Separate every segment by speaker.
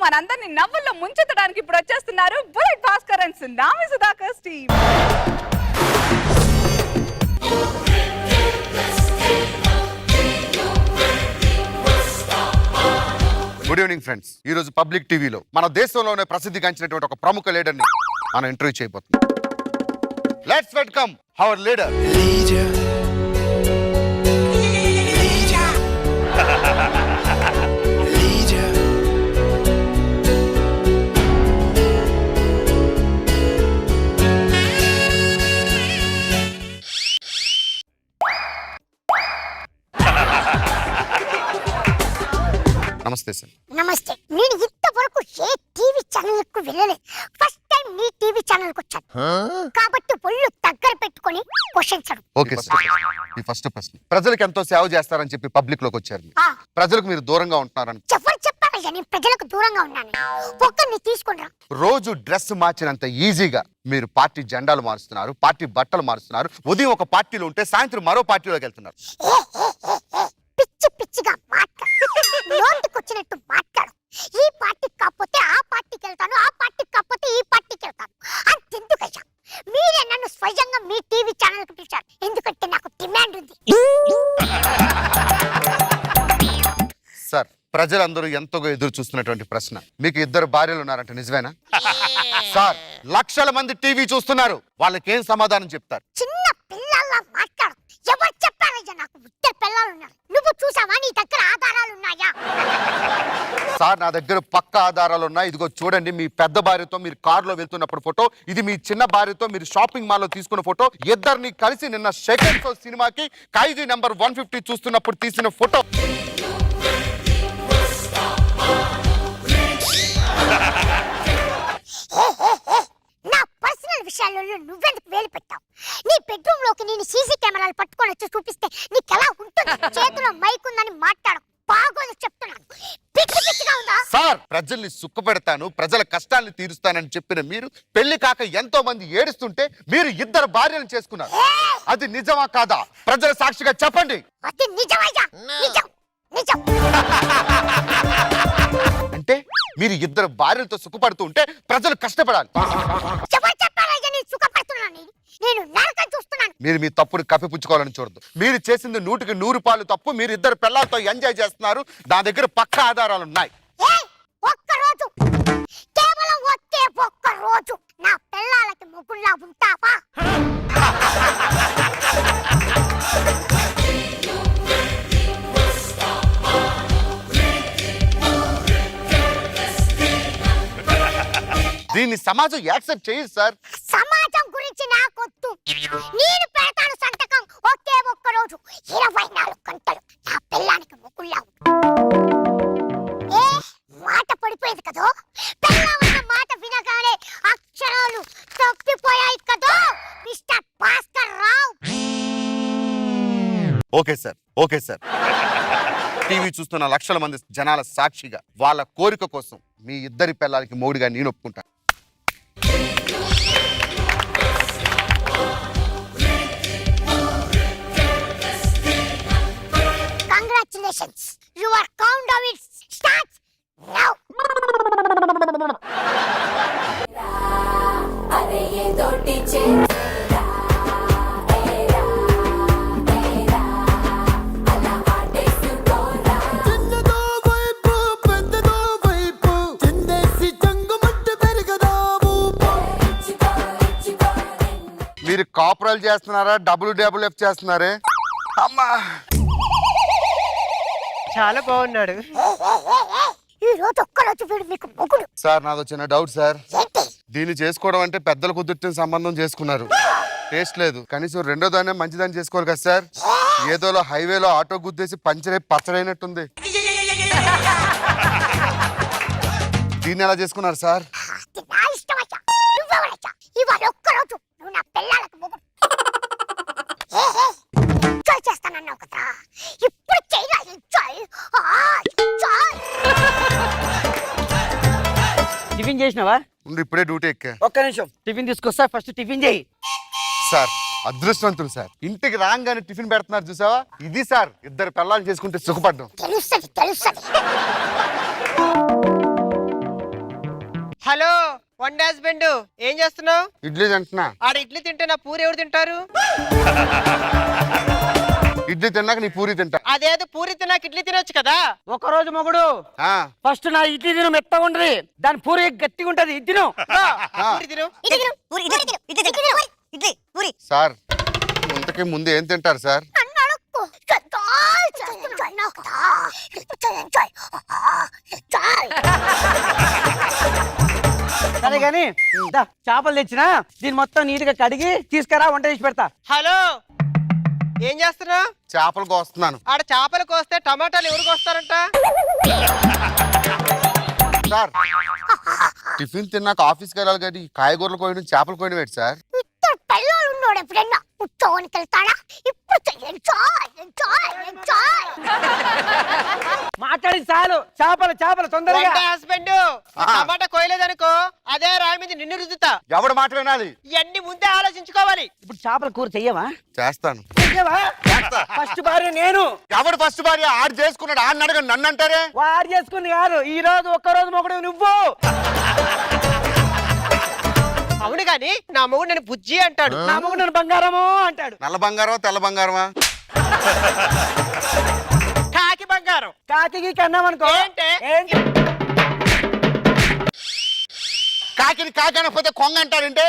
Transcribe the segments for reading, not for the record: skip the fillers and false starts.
Speaker 1: మనందరినీ నవ్వుల్లో ముంచెత్తడానికి ఇప్పుడు వచ్చేస్తున్నారు bullet Bhaskar and tsunami Sudhakar team.
Speaker 2: Good evening friends. ఈ రోజు పబ్లిక్ టీవీలో మన దేశంలోనే ప్రసిద్ధిగాంచినటువంటి ఒక ప్రముఖ లీడర్ ని మనం ఇంటర్వ్యూ చేయబోతున్నాం. Let's welcome our leader. నమస్తే సార్.
Speaker 3: నమస్తే. నేను ఇంతవరకు ఏ టీవీ ఛానల్ కు వెళ్ళలేదు. ఫస్ట్ టైం నీ టీవీ ఛానల్ కు వచ్చాను కాబట్టి ఒళ్ళు దగ్గర పెట్టుకొని క్వశ్చన్స్ అడుగు.
Speaker 2: Okay sir. ఈ ఫస్ట్ ప్రశ్న, ప్రజలకు ఎంతో సేవ చేస్తారని చెప్పి పబ్లిక్ లోకి వచ్చారు. ప్రజలకు మీరు దూరంగా ఉంటున్నారని
Speaker 3: ఎవరు చెప్పారయ్యా? నేను ప్రజలకు దూరంగా ఉన్నాను. ఒక్కరిని తీసుకుని
Speaker 2: రోజు డ్రెస్ మార్చినంత ఈజీగా మీరు పార్టీ జెండాలు మారుస్తున్నారు, పార్టీ బట్టలు మారుస్తున్నారు. ఉదయం ఒక పార్టీలో ఉంటే సాయంత్రం మరో పార్టీలోకి వెళ్తున్నారు.
Speaker 3: పిచ్చి పిచ్చిగా మాట్లాడు, నోటికొచ్చినట్టు మాట్లాడు. ఈ పార్టీకి కాకపోతే ఆ పార్టీకి వెళ్తాను, ఆ పార్టీకి కాకపోతే ఈ పార్టీకి వెళ్తాను. అంతెందుకయ్యా, మీరే నన్ను స్వయంగా మీ టీవీ ఛానల్ కి పిలిచారు. ఎందుకంటే నాకు డిమాండ్ ఉంది.
Speaker 2: సార్, ప్రజలందరూ ఎంతో ఎదురు చూస్తున్నటువంటి ప్రశ్న, మీకు 2 భార్యలు ఉన్నారంటే నిజమేనా? సార్, లక్షల మంది టీవీ చూస్తున్నారు, వాళ్ళకి ఏం సమాధానం చెప్తారు?
Speaker 3: చిన్న పిల్లల్లా మాట్లాడు. ఎవరు చెప్పారయ్యా నాకు 2 పిల్లలు ఉన్నారు? నువ్వు చూసావా? నీ దగ్గర ఆధారాలు ఉన్నాయా?
Speaker 2: సార్, నా దగ్గర పక్క ఆధారాలు ఉన్నాయి. ఇదిగో చూడండి, మీ పెద్ద భార్యతో మీరు కారులో వెళ్తున్నప్పుడు ఫోటో, ఇది మీ చిన్న భార్యతో మీరు షాపింగ్ మాల్ లో తీసుకున్న ఫోటో, ఇద్దరిని కలిసి నిన్న సెకండ్ షో సినిమాకి ఖైదీ నెంబర్ 150 చూస్తున్నప్పుడు తీసిన ఫోటో.
Speaker 3: నా పర్సనల్ విషయాల్లో నువ్వెందుకు వేలు పెట్టావు? నీ బెడ్రూమ్ లోకి నేను సీసీ కెమెరాలు పట్టుకొని వచ్చి చూపిస్తే నీకు ఎలా ఉంటుంది? చేతిలో మైక్ ఉందని మాట్లాడు. బాగోదు చెప్తున్నాను. పిచ్చి పిచ్చిగా ఉందా?
Speaker 2: సార్, ప్రజల్ని సుఖపెడతాను, ప్రజల కష్టాన్ని తీరుస్తానని చెప్పిన మీరు పెళ్లి కాక ఎంతో మంది ఏడుస్తుంటే మీరు 2 భార్యలను చేసుకున్నారు. అది నిజమా కాదా? ప్రజల సాక్షిగా చెప్పండి.
Speaker 3: అది నిజమయ్యా, నిజం నిజం.
Speaker 2: అంటే మీరు 2 భార్యలతో సుఖపడుతూ ఉంటే ప్రజలు కష్టపడాలి.
Speaker 3: ఎవరు చెప్పారయ్యా నేను సుఖపడుతున్నాను? నేను నరకం చూస్తున్నాను.
Speaker 2: మీరు మీ తప్పుని కప్పిపుచ్చుకోవాలని చూడదు. మీరు చేసింది 100కి 100 పాలు తప్పు. మీరు 2 పిల్లలతో ఎంజాయ్ చేస్తున్నారు. నా దగ్గర పక్కా ఆధారాలు ఉన్నాయి.
Speaker 3: ఒక్కరోజు, కేవలం ఒక్క రోజు నా పిల్లలకి ముగ్గుల్లా ఉంటావా?
Speaker 2: దీన్ని సమాజం యాక్సెప్ట్ చేయదు సార్.
Speaker 3: సమాజం గురించి నాకొద్దు. నేను పెడతాను సంతకం. ఒక్క రోజు 24 గంటలు నా పిల్లానికి ముగ్గుల్లా మాట పడిపోయేది కదో. పిల్లవన్న మాట వినగానే అక్షరాలు తప్పిపోయాయి కదో mister Bhaskar Rao.
Speaker 2: Okay sir, okay sir. TV చూస్తున్న లక్షల మంది జనాల సాక్షిగా వాళ్ళ కోరిక కోసం మీ 2 పిల్లలకి మోడిగా నేను ఒప్పుకుంటాను.
Speaker 3: Congratulations. Your countdown starts now.
Speaker 4: अरे ये दो टीचे
Speaker 2: మీరు కాపురాలు చేస్తున్నారా, WWF చేస్తున్నారే? అమ్మా,
Speaker 5: చాలా బాగున్నాడు.
Speaker 3: ఈ రోజు ఒక్కరోజు వీడు మీకు మొగుడు.
Speaker 2: సార్, నాదో చిన్న డౌట్ సార్.
Speaker 3: ఏంటి?
Speaker 2: దీన్ని చేసుకోవడం అంటే పెద్దలు కుదిర్చిన సంబంధం చేసుకున్నారు, టేస్ట్ లేదు. కనీసం 2వ దాన్ని మంచిదాన్ని చేసుకోవాలి కదా సార్. ఏదోలో హైవేలో ఆటో గుద్దేసి పంచరే పచ్చడైనట్టుంది. దీన్ని ఎలా చేసుకున్నారు సార్?
Speaker 3: అది నా ఇష్టమయ్యా. నువ్వెవరయ్యా? ఇవాళ ఒక్కరోజు నువ్వు నా పిల్లలకు మొగుడు. ఎంజాయ్ చేస్తానన్నావు కదా, ఇప్పుడు చేయరా ఎంజాయ్.
Speaker 5: టిఫిన్ చేసినావా?
Speaker 2: ఉండి ఇప్పుడే డ్యూటీ ఎక్కా.
Speaker 5: ఒక్క నిమిషం, టిఫిన్ తీసుకొస్తా. ఫస్ట్ టిఫిన్ చేయి.
Speaker 2: సార్, అదృష్టవంతులు సార్. ఇంటికి రాగానే టిఫిన్ పెడుతున్నారు చూసావా? ఇది సార్ 2 పిల్లలు చేసుకుంటే సుఖపడ్డాం.
Speaker 3: తెలుస్తుంది తెలుస్తుంది.
Speaker 5: హలో వన్ హస్బెండ్ ఏం చేస్తున్నావు?
Speaker 2: ఇడ్లీ తింటున్నా.
Speaker 5: ఆడ ఇడ్లీ తింటే నా పూరి ఎవరు తింటారు?
Speaker 2: ఇడ్లీ తిన్నాక నీ పూరి తింటా.
Speaker 5: అదేదో పూరి తిన్నాక ఇడ్లీ తినొచ్చు కదా.
Speaker 6: ఒక రోజు మొగుడు
Speaker 2: ఆ,
Speaker 6: ఫస్ట్ నా ఇడ్లీ తిను మెత్తగా ఉంటది, దాని పూరి గట్టిగా ఉంటది, ఇది తిను.
Speaker 5: పూరి తిను.
Speaker 2: సార్ ఇంతకీ ముందు ఏం తింటారు సార్?
Speaker 3: నన్ను అడక్కు. ఎంజాయ్ చేస్తున్నావు కదా. ఇప్పుడు ఎంజాయ్. ఎంజాయ్.
Speaker 6: సరే గాని దా, చేపలు తెచ్చినా దీన్ని మొత్తం నీట్ గా కడిగి తీసుకురా, వంట చేసి పెడతా.
Speaker 5: హలో ఏం చేస్తున్నావు?
Speaker 2: చేపలు కోస్తున్నాను.
Speaker 5: ఆడ చేపలు కోస్తే టమాటాలు ఎవరు కోస్తారంట?
Speaker 2: సార్ టిఫిన్ తిన్నాక ఆఫీస్కి వెళ్ళాలి కానీ కాయగూరలు కోయడం చేపలు కోయడం ఏంటి సార్?
Speaker 3: ఇద్దరు పిల్లలు ఉన్నాడు ఎప్పుడన్నా ఉత్తోనికి వెళ్తాడా? ఇప్పుడు ఎంజాయ్ ఎంజాయ్ ఎంజాయ్.
Speaker 6: మాట్లాడి చాలు, చేపలు చేపలు తొందరగా.
Speaker 5: హస్బెండ్ టమాటా కోయలేదనుకో అదే రాయి మీద నిన్ను రుద్దుతా.
Speaker 2: ఎవడు మాట వినాలి?
Speaker 5: ఇవన్నీ ముందే ఆలోచించుకోవాలి.
Speaker 6: ఇప్పుడు చేపల కూర చెయ్యవా?
Speaker 2: చేస్తాను.
Speaker 6: చెయ్యవా? ఫస్ట్ భార్య నేను.
Speaker 2: ఎవడు ఫస్ట్ భార్య? ఆడు చేసుకున్నాడు, ఆడిని అడగండి, నన్ను అంటారే.
Speaker 6: వాడు చేసుకుంది కాదు, ఈ రోజు ఒక్క రోజు మొగుడు నువ్వు.
Speaker 5: అవును గాని నా మొగుడు నేను బుజ్జి అంటాడు.
Speaker 6: నా మొగుడు నన్ను బంగారము అంటాడు.
Speaker 2: నల్ల బంగారమా తెల్ల బంగారమా?
Speaker 5: కాకి బంగారం.
Speaker 6: కాకి కన్నామనుకో
Speaker 5: ఏంటి?
Speaker 6: ఏంటి?
Speaker 2: కాకిని కాకి అనకపోతే కొంగ అంటారంటే?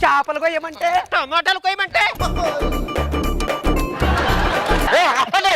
Speaker 6: చేపలు కొయ్యమంటే
Speaker 5: టమాటాలు కోయమంటే
Speaker 2: ఏ, ఆపండి.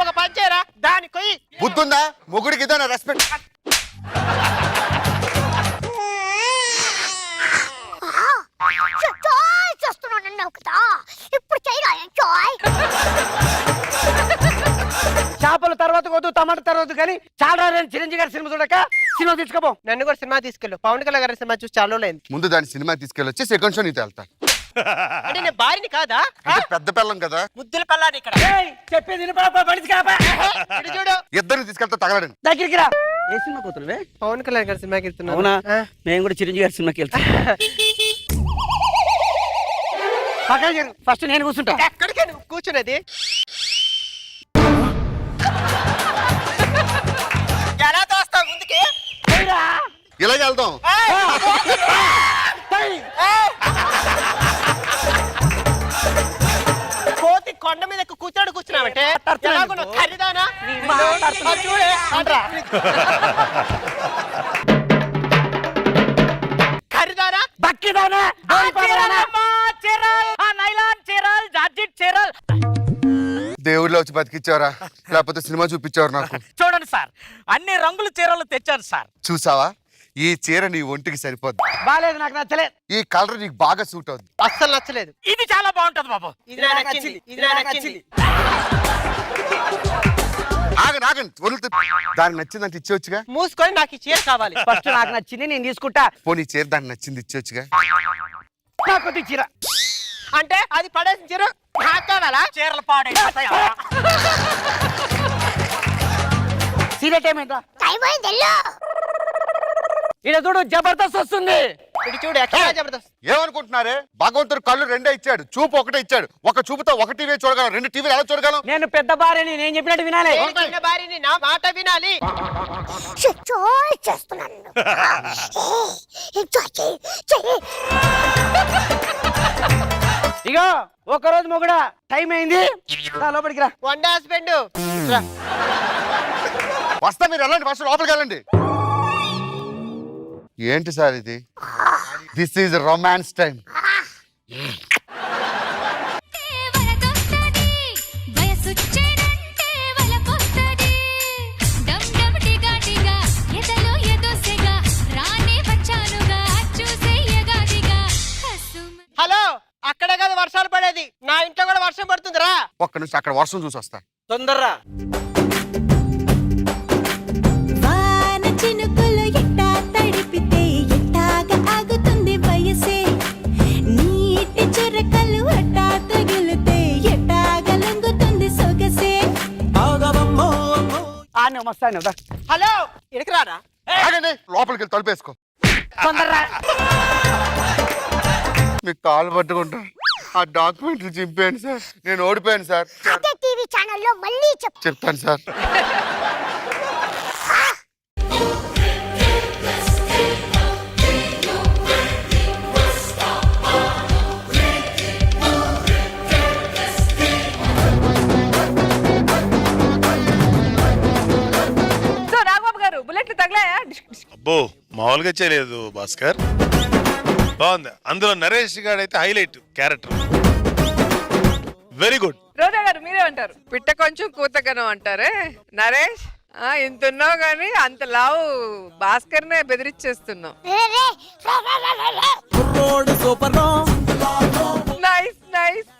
Speaker 5: ఒక పని చేయరా, దాని కొయ్యి.
Speaker 2: బుద్ధుందా? మొగుడికి ఇదేనా రెస్పెక్ట్?
Speaker 3: ఎంజాయ్ చేస్తున్నాను అన్నావు కదా. ఇప్పుడు చేయరా ఎంజాయ్.
Speaker 6: చేపలు తర్వాత వద్దు, టమాటా తర్వాత కానీ చాలా చిరంజీవి గారి సినిమా చూడక సినిమా తీసుకోపో.
Speaker 5: నన్ను కూడా సినిమా తీసుకెళ్ళు. పవన్ కళ్యాణ్ గారి సినిమా చూసి చాలా రోజులైంది.
Speaker 2: ముందు దాని సినిమా తీసుకెళ్ళొచ్చి సెకండ్ షో నీతో వెళ్తా.
Speaker 5: అంటే నేను భార్యని కాదా?
Speaker 2: అంటే పెద్ద పిల్లం కదా.
Speaker 5: ముద్దుల పల్లాని ఇక్కడ.
Speaker 6: ఏయ్, చెప్పేది విను పాప, మనిషి కాపా.
Speaker 5: ఇటు చూడు.
Speaker 2: ఇద్దరిని తీసుకెళ్తా తగలడండి.
Speaker 6: దగ్గరికి రా. ఏ సినిమా కూతురువే?
Speaker 5: పవన్ కళ్యాణ్ గారి సినిమాకి వెళ్తున్నా.
Speaker 6: అవునా? మేము కూడా చిరంజీవి గారి సినిమాకి వెళ్తాం. ఫస్ట్ నేను కూర్చుంటా.
Speaker 5: ఎక్కడికే నువ్వు కూర్చున్నది? ఎలా తోస్తావు ముందుకి?
Speaker 6: పోయిరా.
Speaker 2: ఇలాగే వెళ్దాం.
Speaker 6: పోయి.
Speaker 5: కోతి కొండ మీద కూర్చున్నావంటే ఎలాగో నువ్వు ఖరీదానా? ఆ చూడే. ఖరీదానా?
Speaker 6: బక్కిదానా? దోరిపాదానా?
Speaker 2: దేవుడిలో వచ్చి బతికిచ్చావరా, లేకపోతే సినిమా చూపించారు నాకు.
Speaker 7: చూడండి సార్, అన్ని రంగుల చీరలు తెచ్చాను సార్.
Speaker 2: చూసావా? ఈ చీర నీ ఒంటికి సరిపోద్ది.
Speaker 6: బాలేదు, నాకు నచ్చలేదు.
Speaker 2: ఈ కలర్ నీకు బాగా సూట్ అవుద్ది.
Speaker 5: అస్సలు నచ్చలేదు.
Speaker 7: ఇది చాలా బాగుంటది బాబు.
Speaker 5: ఇది నాకు నచ్చింది. ఇది నాకు నచ్చింది.
Speaker 2: ఆగండి ఆగండి, వదులుతూ దానికి నచ్చిందంటే ఇచ్చేవచ్చుగా.
Speaker 5: మూసుకొని నాకు ఈ చీర కావాలి.
Speaker 6: ఫస్ట్ నాకు నచ్చింది నేను తీసుకుంటా.
Speaker 2: పోనీ చీర దానికి నచ్చింది ఇచ్చేవచ్చుగా.
Speaker 6: నాకు కొద్ది చీర.
Speaker 5: అంటే అది పడేసిన చీర నాకు కావాలా?
Speaker 7: చీరలు పాడే
Speaker 6: సీరియట్ ఏమైందా?
Speaker 3: టైం అయింది వెళ్ళు.
Speaker 6: ఈడ చూడు, జబర్దస్త్ వస్తుంది.
Speaker 5: ఇటు చూడు ఎక్కడ జబర్దస్త్.
Speaker 2: ఏమనుకుంటున్నారే? భగవంతుడు కళ్ళు రెండే ఇచ్చాడు, చూపు ఒకటే ఇచ్చాడు. ఒక చూపుతో ఒక టీవీ చూడగలం, రెండు టీవీలు ఎలా చూడగలం?
Speaker 6: నేను పెద్ద భార్యని, నేను చెప్పినట్టు వినాలి.
Speaker 5: నేను చిన్న భార్యని, నా మాట వినాలి.
Speaker 3: ఎంజాయ్ చేస్తున్నాను. ఎంజాయ్ చెయ్యి చెయ్యి.
Speaker 6: ఇగో ఒక రోజు మొగుడా, టైం అయింది, రా లోపలికి రా.
Speaker 5: One day husband.
Speaker 2: వస్తా, మీరు వెళ్ళండి, ఫస్ట్ లోపలికి వెళ్ళండి. ఏంటి సార్ ఇది? This is romance time.
Speaker 5: Hello, అక్కడే కదా వర్షాలు పడేది, నా ఇంట్లో కూడా వర్షం పడుతుందిరా.
Speaker 2: ఒక్క నిమిషం అక్కడ వర్షం చూసి వస్తా.
Speaker 6: తొందరరా.
Speaker 4: వాన చినుకులు ఎట్టా తడిపితే ఎట్టాగా ఆగుతుంది వయసే, నీటి చురకలు అట్టా తగిలితే ఎట్టాగా లొంగుతుంది సొగసే.
Speaker 6: వస్తాను.
Speaker 5: హలో, ఇక్కడికి రారా.
Speaker 2: ఆగండి, లోపలికి వెళ్ళి తలుపేసుకో.
Speaker 6: తొందరరా.
Speaker 2: మీకు కాలు పట్టుకుంటా. ఆ డాక్యుమెంట్లు చింపేయండి సార్, నేను ఓడిపోయాను సార్.
Speaker 3: అదే టీవీ ఛానల్లో మళ్ళీ
Speaker 2: చెప్తాను సార్.
Speaker 8: అబ్బో మామూలుగా చేయలేదు భాస్కర్, బాగుంది. అందులో నరేష్ గారు అయితే హైలైట్ క్యారెక్టర్, వెరీ గుడ్.
Speaker 1: రోజా గారు మీరేమంటారు?
Speaker 9: పిట్ట కొంచెం కూతగనం అంటారే నరేష్. ఇంత ఉన్నావు గానీ అంత లావు భాస్కర్ నే బెదిరించేస్తున్నావు.
Speaker 3: రే, రే, రే, రే, రే, రే, రే.
Speaker 9: Nice nice.